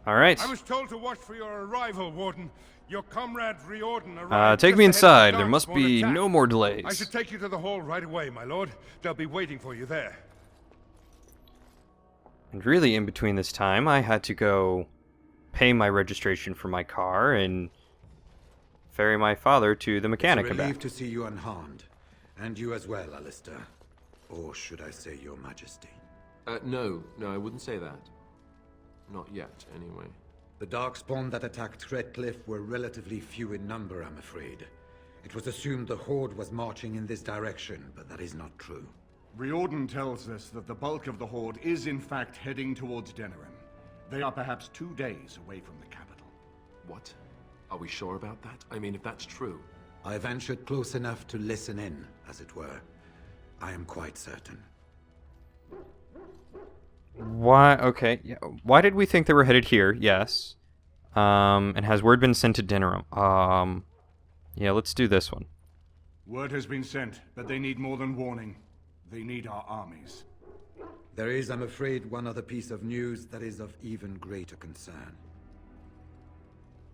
Alright. I was told to watch for your arrival, Warden. Your comrade Riordan arrived. Take just me ahead of the inside. There dark must spawn be attack. no more delays. I should take you to the hall right away, my lord. They'll be waiting for you there. And really, in between this time, I had to go pay my registration for my car and ferry my father to the mechanic. It's a relief to see you unharmed. And you as well, Alistair. Or should I say your majesty? No, I wouldn't say that. Not yet, anyway. The Darkspawn that attacked Redcliffe were relatively few in number, I'm afraid. It was assumed the Horde was marching in this direction, but that is not true. Riordan tells us that the bulk of the Horde is in fact heading towards Denerim. They are perhaps 2 days away from the capital. What? Are we sure about that? I mean, if that's true. I ventured close enough to listen in, as it were. I am quite certain. Why? Okay. Yeah. Why did we think they were headed here? Yes. And has word been sent to Denerim? Yeah, let's do this one. Word has been sent, but they need more than warning. They need our armies. There is, I'm afraid, one other piece of news that is of even greater concern.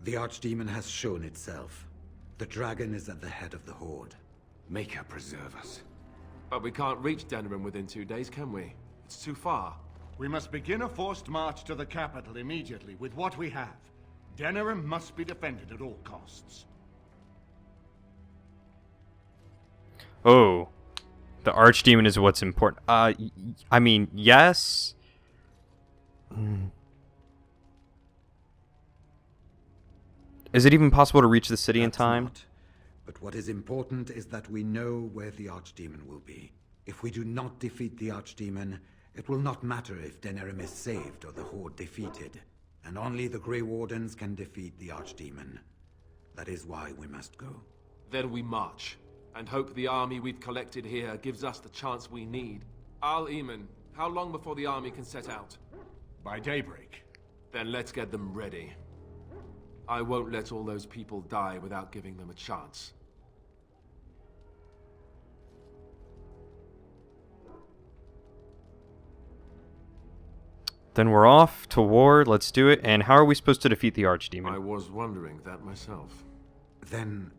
The Archdemon has shown itself. The dragon is at the head of the Horde. Make her preserve us. But we can't reach Denerim within 2 days, can we? It's too far. We must begin a forced march to the capital immediately with what we have. Denerim must be defended at all costs. Oh. The Archdemon is what's important. I mean, yes. Is it even possible to reach the city in time? Not. But what is important is that we know where the Archdemon will be. If we do not defeat the Archdemon, it will not matter if Denerim is saved or the Horde defeated. And only the Grey Wardens can defeat the Archdemon. That is why we must go. Then we march, and hope the army we've collected here gives us the chance we need. Al-Eamon, how long before the army can set out? By daybreak. Then let's get them ready. I won't let all those people die without giving them a chance. Then we're off to war. Let's do it. And how are we supposed to defeat the I Archdemon? was wondering that myself. Then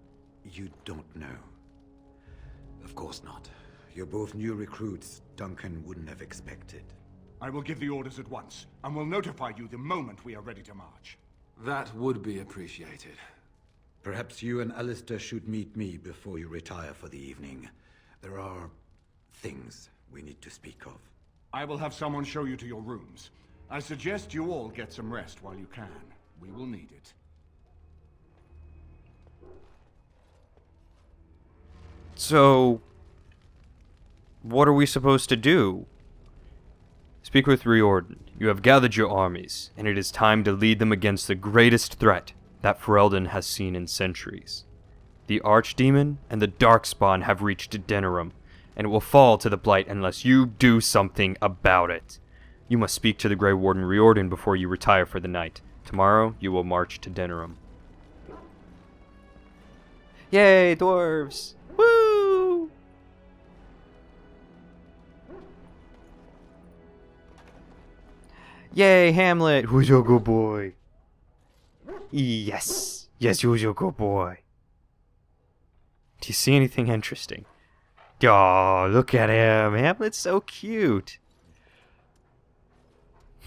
you don't know. Of course not. You're both new recruits Duncan wouldn't have expected. I will give the orders at once, and will notify you the moment we are ready to march. That would be appreciated. Perhaps you and Alistair should meet me before you retire for the evening. There are things we need to speak of. I will have someone show you to your rooms. I suggest you all get some rest while you can. We will need it. So, what are we supposed to do? Speak with Riordan. You have gathered your armies, and it is time to lead them against the greatest threat that Riordan has seen in centuries. The Archdemon and the Darkspawn have reached Denerim, and it will fall to the blight unless you do something about it. You must speak to the Grey Warden Riordan before you retire for the night. Tomorrow, you will march to Denerim. Yay, dwarves! Woo! Yay, Hamlet! Who's your good boy? Yes! Yes, who's your good boy? Do you see anything interesting? Oh, look at him! Hamlet's so cute!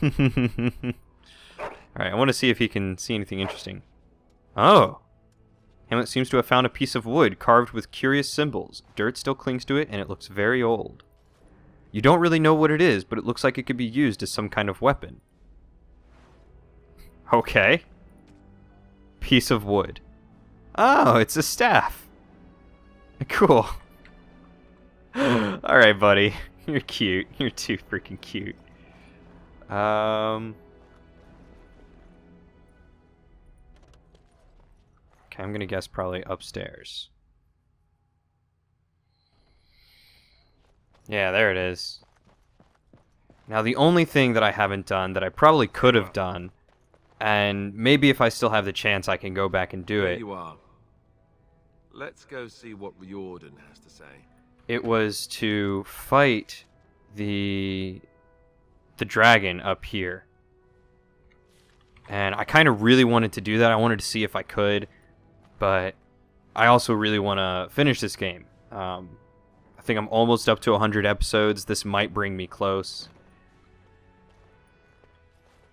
Alright, I want to see if he can see anything interesting. Oh! Hamlet seems to have found a piece of wood carved with curious symbols. Dirt still clings to it, and it looks very old. You don't really know what it is, but it looks like it could be used as some kind of weapon. Okay. Piece of wood. Oh, it's a staff. Cool. Alright, buddy. You're cute. You're too freaking cute. Okay, I'm gonna guess probably upstairs. Yeah, there it is. Now, the only thing that I haven't done that I probably could have done, and maybe if I still have the chance I can go back and do There it, you are. Let's go see what Riordan has to say. it was to fight the dragon up here. And I kind of really wanted to do that. I wanted to see if I could, but I also really want to finish this game. I think I'm almost up to 100 episodes. This might bring me close.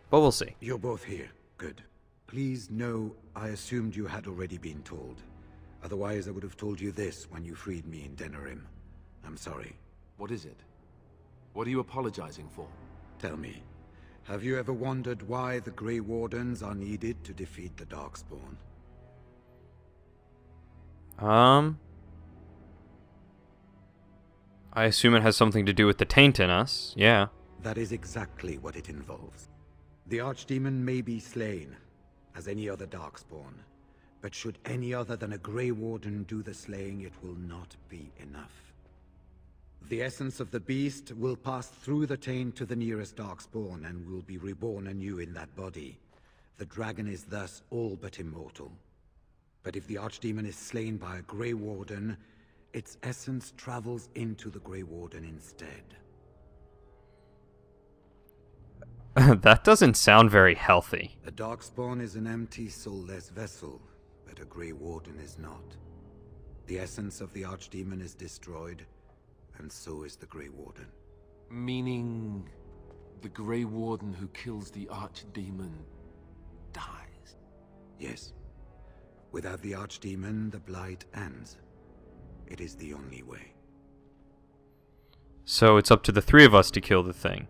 But we'll see. You're both here. Good. Please know I assumed you had already been told. Otherwise, I would have told you this when you freed me in Denerim. I'm sorry. What is it? What are you apologizing for? Tell me, have you ever wondered why the Grey Wardens are needed to defeat the Darkspawn? I assume it has something to do with the taint in us. Yeah. That is exactly what it involves. The Archdemon may be slain, as any other Darkspawn, but should any other than a Grey Warden do the slaying, it will not be enough. The essence of the beast will pass through the taint to the nearest Darkspawn and will be reborn anew in that body. The dragon is thus all but immortal. But if the Archdemon is slain by a Grey Warden, its essence travels into the Grey Warden instead. That doesn't sound very healthy. A Darkspawn is an empty, soulless vessel, but a Grey Warden is not. The essence of the Archdemon is destroyed, and so is the Grey Warden. Meaning, the Grey Warden who kills the Archdemon dies? Yes. Without the Archdemon, the blight ends. It is the only way. So it's up to the three of us to kill the thing.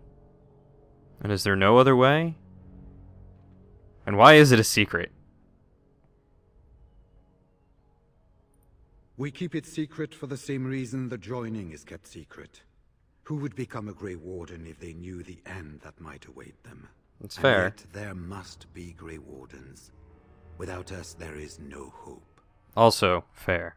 And is there no other way? And why is it a secret? We keep it secret for the same reason the joining is kept secret. Who would become a Grey Warden if they knew the end that might await them? That's fair. And yet there must be Grey Wardens. Without us, there is no hope. Also fair.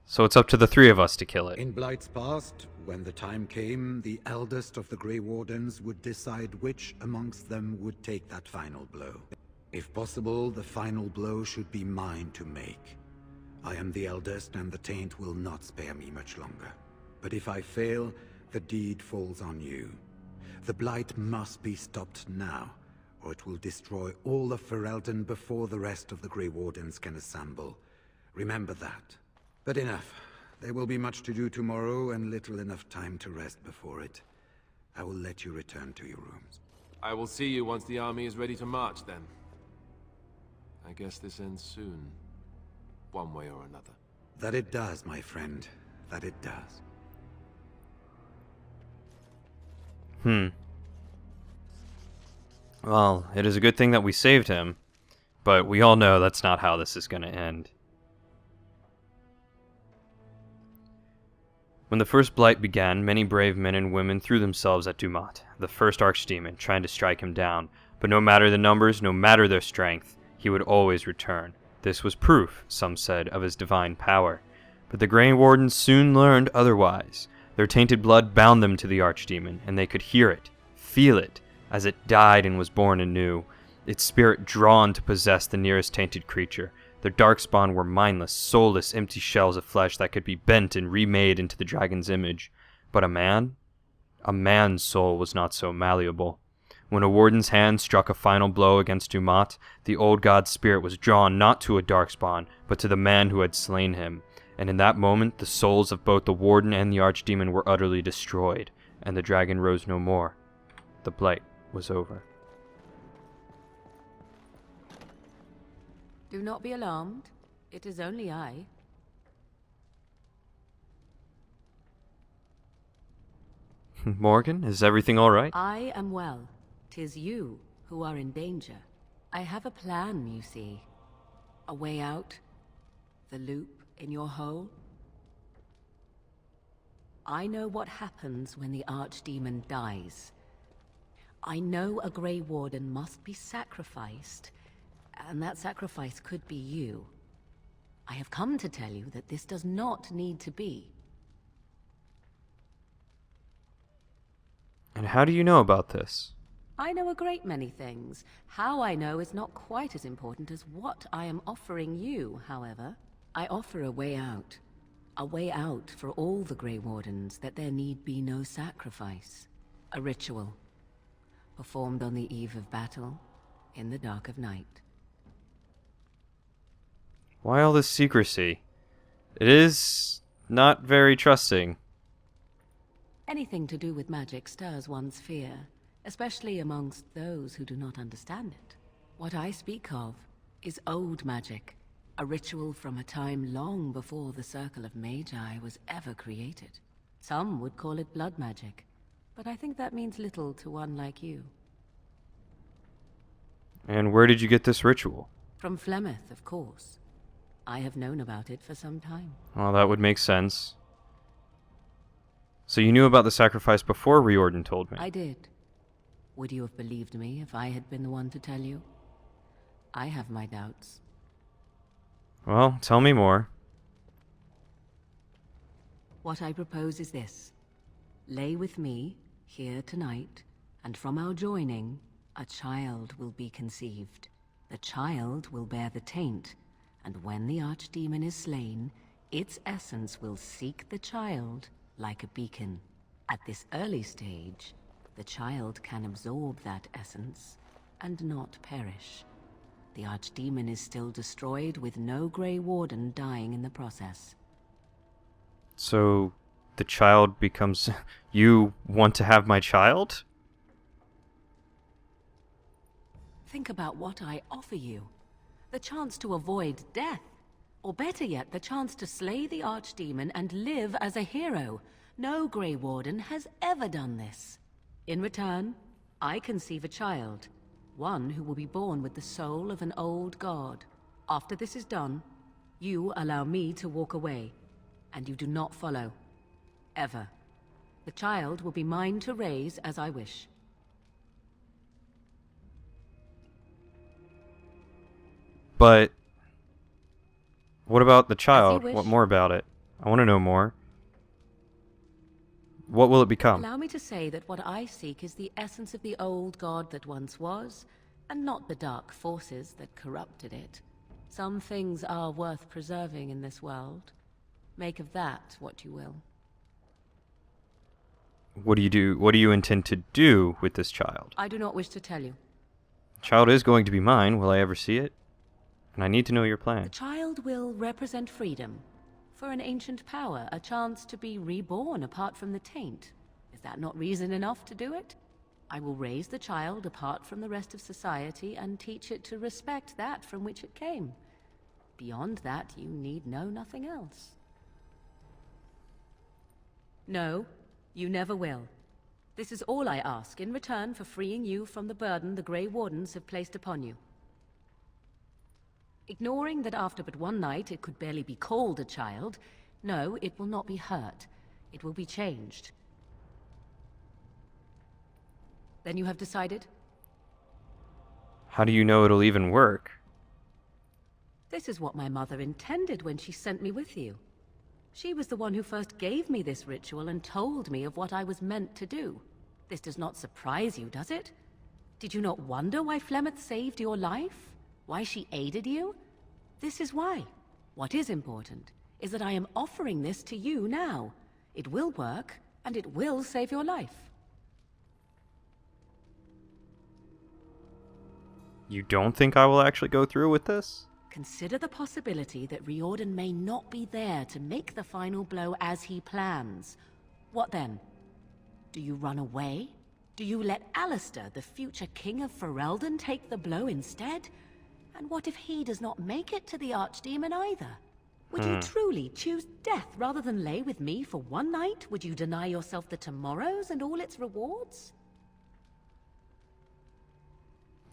So it's up to the three of us to kill it. In Blight's past, when the time came, the eldest of the Grey Wardens would decide which amongst them would take that final blow. If possible, the final blow should be mine to make. I am the eldest, and the taint will not spare me much longer. But if I fail, the deed falls on you. The blight must be stopped now, or it will destroy all of Ferelden before the rest of the Grey Wardens can assemble. Remember that. But enough. There will be much to do tomorrow, and little enough time to rest before it. I will let you return to your rooms. I will see you once the army is ready to march, then. I guess this ends soon. One way or another. That it does, my friend. That it does. Well, it is a good thing that we saved him, but we all know that's not how this is going to end. When the first blight began, many brave men and women threw themselves at Dumat, the first archdemon, trying to strike him down. But no matter the numbers, no matter their strength, he would always return. This was proof, some said, of his divine power. But the Grey Wardens soon learned otherwise. Their tainted blood bound them to the archdemon, and they could hear it, feel it, as it died and was born anew, its spirit drawn to possess the nearest tainted creature. Their darkspawn were mindless, soulless, empty shells of flesh that could be bent and remade into the dragon's image. But a man's soul was not so malleable. When a warden's hand struck a final blow against Dumat, the old god's spirit was drawn not to a darkspawn, but to the man who had slain him. And in that moment, the souls of both the warden and the archdemon were utterly destroyed, and the dragon rose no more. The blight was over. Do not be alarmed. It is only I. Morgan, is everything all right? I am well. 'Tis you who are in danger. I have a plan, you see. A way out. The loop in your hole. I know what happens when the archdemon dies. I know a Grey Warden must be sacrificed, and that sacrifice could be you. I have come to tell you that this does not need to be. And how do you know about this? I know a great many things. How I know is not quite as important as what I am offering you, however. I offer a way out. A way out for all the Grey Wardens that there need be no sacrifice. A ritual, performed on the eve of battle, in the dark of night. Why all this secrecy? It is not very trusting. Anything to do with magic stirs one's fear, especially amongst those who do not understand it. What I speak of is old magic, a ritual from a time long before the Circle of Magi was ever created. Some would call it blood magic, but I think that means little to one like you. And where did you get this ritual? From Flemeth, of course. I have known about it for some time. Well, that would make sense. So you knew about the sacrifice before Riordan told me? I did. Would you have believed me if I had been the one to tell you? I have my doubts. Well, tell me more. What I propose is this. Lay with me, here tonight, and from our joining, a child will be conceived. The child will bear the taint, and when the archdemon is slain, its essence will seek the child like a beacon. At this early stage, the child can absorb that essence and not perish. The archdemon is still destroyed with no Grey Warden dying in the process. So, the child becomes... You want to have my child? Think about what I offer you. The chance to avoid death. Or better yet, the chance to slay the archdemon and live as a hero. No Grey Warden has ever done this. In return, I conceive a child. One who will be born with the soul of an old god. After this is done, you allow me to walk away. And you do not follow. Ever. The child will be mine to raise as I wish. But... what about the child? wish. What more about it? I want to know more. What will it become? Allow me to say that what I seek is the essence of the old god that once was, and not the dark forces that corrupted it. Some things are worth preserving in this world. Make of that what you will. What do you do? What do you intend to do with this child? I do not wish to tell you. The child is going to be mine. Will I ever see it? And I need to know your The plan. child will represent freedom. For an ancient power, a chance to be reborn apart from the taint. Is that not reason enough to do it? I will raise the child apart from the rest of society and teach it to respect that from which it came. Beyond that, you need know nothing else. No, you never will. This is all I ask in return for freeing you from the burden the Grey Wardens have placed upon you. Ignoring that after but one night it could barely be called a child, no, it will not be hurt. It will be changed. Then you have decided? How do you know it'll even work? This is what my mother intended when she sent me with you. She was the one who first gave me this ritual and told me of what I was meant to do. This does not surprise you, does it? Did you not wonder why Flemeth saved your life? Why she aided you? This is why. What is important is that I am offering this to you now. It will work, and it will save your life. You don't think I will actually go through with this? Consider the possibility that Riordan may not be there to make the final blow as he plans. What then? Do you run away? Do you let Alistair, the future king of Ferelden, take the blow instead? And what if he does not make it to the archdemon either? Would you truly choose death rather than lay with me for one night? Would you deny yourself the tomorrows and all its rewards?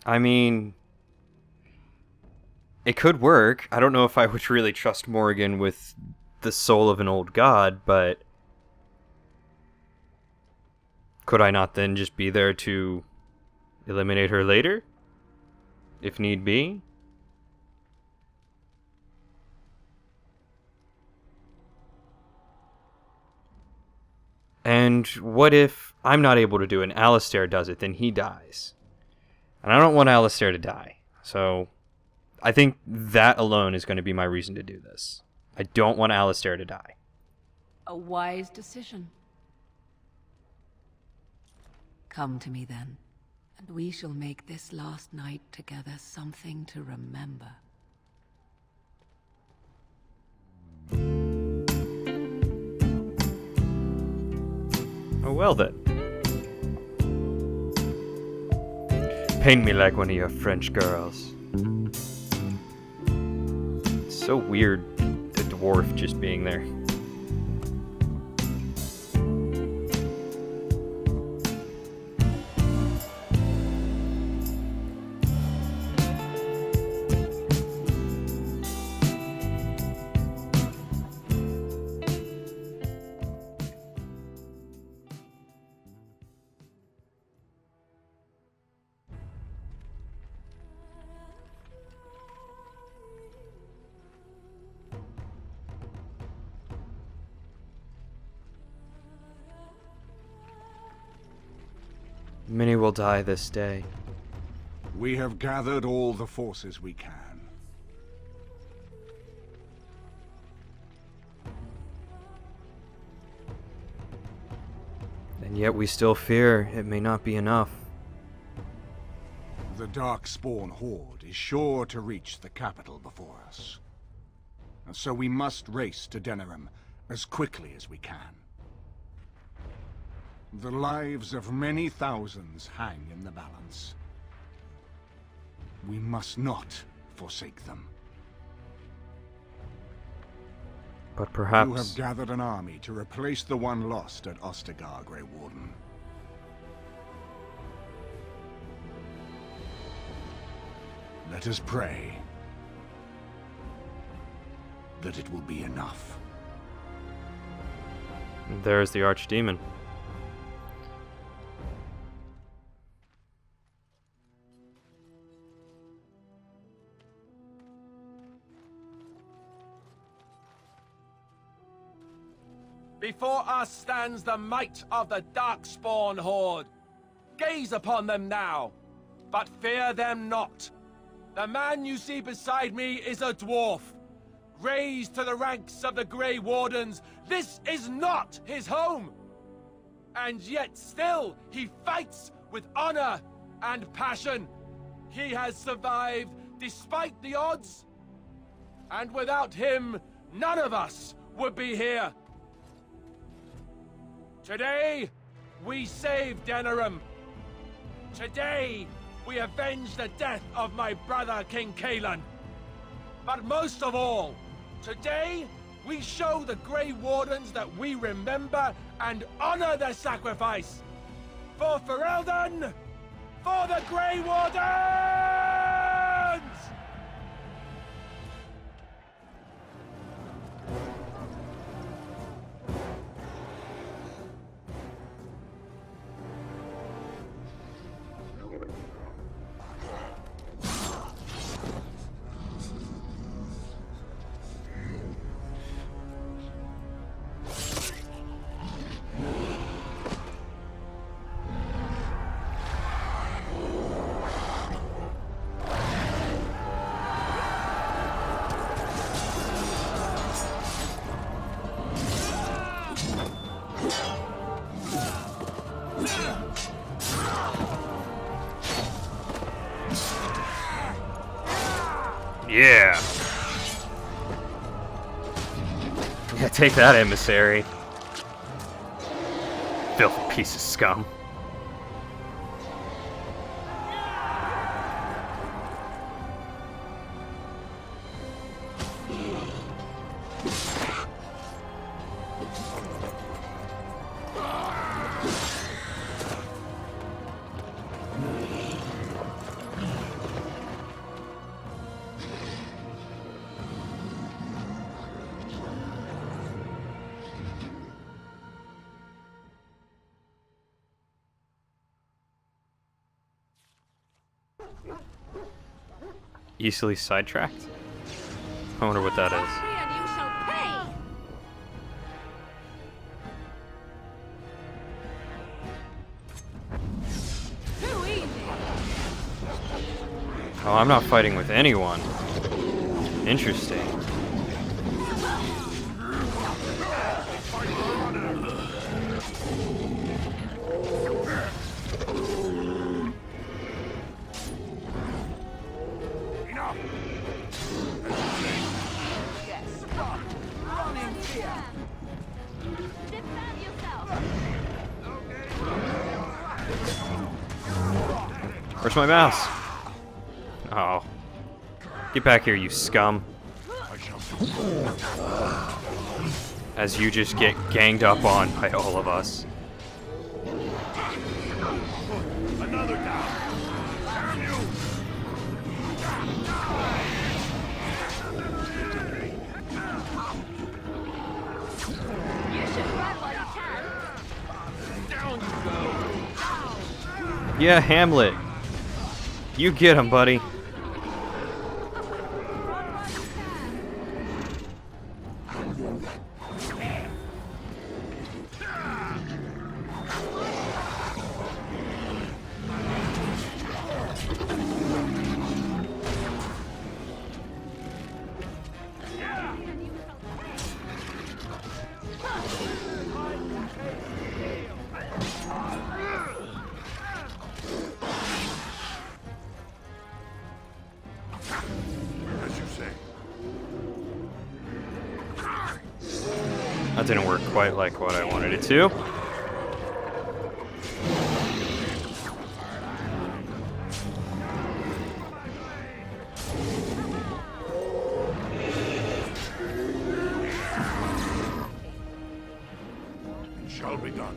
I mean... it could work. I don't know if I would really trust Morrigan with the soul of an old god, but... could I not then just be there to eliminate her later? If need be? And what if I'm not able to do it and Alistair does it, then he dies? And I don't want Alistair to die, so I think that alone is going to be my reason to do this. I don't want Alistair to die. A wise decision. Come to me then, and we shall make this last night together something to remember. Oh, well then. Paint me like one of your French girls. It's so weird, the dwarf just being there. Many will die this day. We have gathered all the forces we can. And yet we still fear it may not be enough. The Darkspawn Horde is sure to reach the capital before us. And so we must race to Denerim as quickly as we can. The lives of many thousands hang in the balance. We must not forsake them. But perhaps... You have gathered an army to replace the one lost at Ostagar, Grey Warden. Let us pray that it will be enough. There's the Archdemon. Before us stands the might of the Darkspawn Horde. Gaze upon them now, but fear them not. The man you see beside me is a dwarf. Raised to the ranks of the Grey Wardens, this is not his home. And yet still he fights with honor and passion. He has survived despite the odds. And without him, none of us would be here. Today, we save Denerim. Today, we avenge the death of my brother King Kaelan. But most of all, today, we show the Grey Wardens that we remember and honor their sacrifice. For Riordan, for the Grey Wardens! Yeah! Yeah, take that, emissary. Filthy piece of scum. Easily sidetracked? I wonder what that is. And you shall pay! Too easy! Oh, I'm not fighting with anyone. Interesting. Where's my mouse? Oh. Get back here, you scum. As you just get ganged up on by all of us. Another down. Turn you. You should run while you can. Down you go. Yeah, Hamlet. You get him, buddy. As you say. That didn't work quite like what I wanted it to. It shall be done.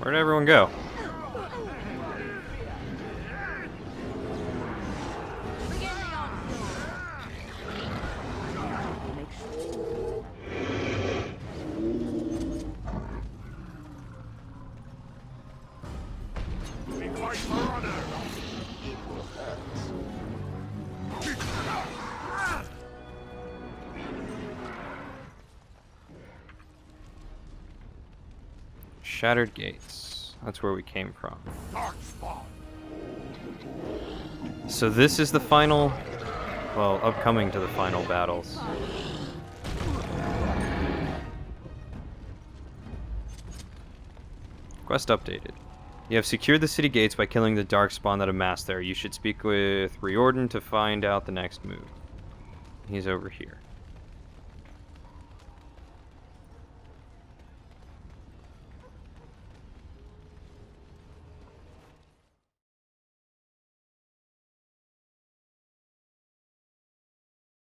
Where'd everyone go? We fight for honor. Shattered gates. That's where we came from. Darkspawn. So this is the final, well, upcoming to the final battles. Quest updated. You have secured the city gates by killing the darkspawn that amassed there. You should speak with Riordan to find out the next move. He's over here.